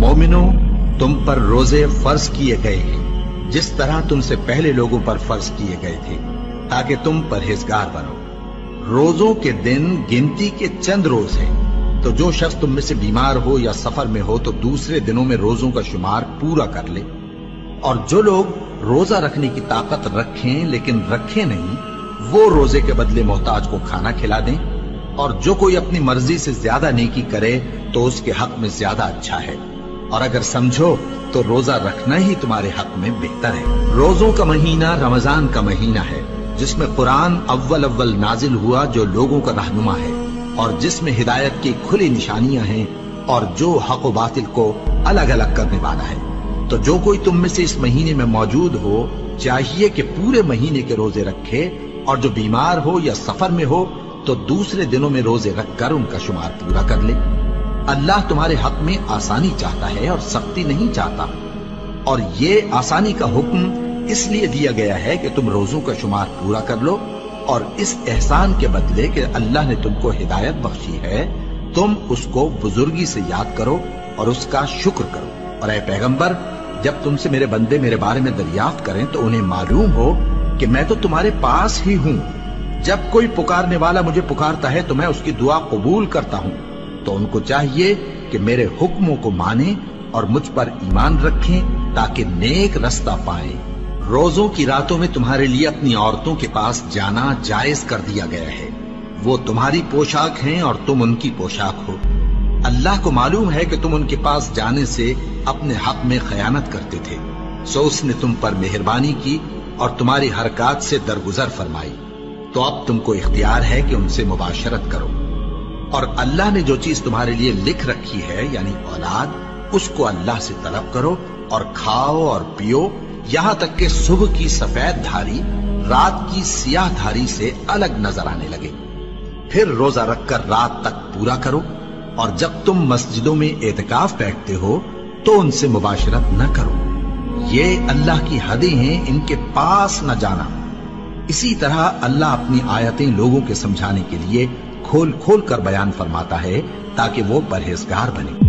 मोमिनो, तुम पर रोजे फर्ज किए गए हैं जिस तरह तुमसे पहले लोगों पर फर्ज किए गए थे, ताकि तुम परहेजगार बनो। रोजों के दिन गिनती के चंद रोज हैं, तो जो शख्स तुम में से बीमार हो या सफर में हो तो दूसरे दिनों में रोजों का शुमार पूरा कर ले। और जो लोग रोजा रखने की ताकत रखें लेकिन रखें नहीं, वो रोजे के बदले मोहताज को खाना खिला दें। और जो कोई अपनी मर्जी से ज्यादा नेकी करे तो उसके हक में ज्यादा अच्छा है। और अगर समझो तो रोजा रखना ही तुम्हारे हक में बेहतर है। रोजों का महीना रमजान का महीना है, जिसमें कुरान अव्वल नाजिल हुआ, जो लोगों का रहनुमा है और जिसमें हिदायत की खुली निशानियां हैं और जो हक व बातिल को अलग अलग करने वाला है। तो जो कोई तुम में से इस महीने में मौजूद हो, चाहिए कि पूरे महीने के रोजे रखे, और जो बीमार हो या सफर में हो तो दूसरे दिनों में रोजे रखकर उनका शुमार पूरा कर ले। अल्लाह तुम्हारे हक में आसानी चाहता है और सख्ती नहीं चाहता। और ये आसानी का हुक्म इसलिए दिया गया है कि तुम रोजों का शुमार पूरा कर लो, और इस एहसान के बदले कि अल्लाह ने तुमको हिदायत बख्शी है, तुम उसको बुजुर्गी से याद करो और उसका शुक्र करो। और ऐ पैगंबर, जब तुमसे मेरे बंदे मेरे बारे में दरियाफ्त करें तो उन्हें मालूम हो कि मैं तो तुम्हारे पास ही हूं। जब कोई पुकारने वाला मुझे पुकारता है तो मैं उसकी दुआ कबूल करता हूं। तो उनको चाहिए कि मेरे हुक्मों को माने और मुझ पर ईमान रखें, ताकि नेक रास्ता पाएं। रोजों की रातों में तुम्हारे लिए अपनी औरतों के पास जाना जायज कर दिया गया है। वो तुम्हारी पोशाक हैं और तुम उनकी पोशाक हो। अल्लाह को मालूम है कि तुम उनके पास जाने से अपने हक में खयानत करते थे, सो उसने तुम पर मेहरबानी की और तुम्हारी हरकत से दरगुजर फरमाई। तो अब तुमको इख्तियार है कि उनसे मुबाशरत करो। और अल्लाह ने जो चीज तुम्हारे लिए लिख रखी है, यानी औलाद, उसको अल्लाह से तलब करो और खाओ और पियो, यहां तक कि सुबह की सफेद धारी रात की सियाह धारी से अलग नजर आने लगे। फिर रोजा रखकर रात तक पूरा करो। और जब तुम मस्जिदों में एतकाफ बैठते हो तो उनसे मुबाशरत न करो। ये अल्लाह की हदें हैं, इनके पास न जाना। इसी तरह अल्लाह अपनी आयतें लोगों के समझाने के लिए खोल खोल कर बयान फरमाता है, ताकि वो परहेजगार बने।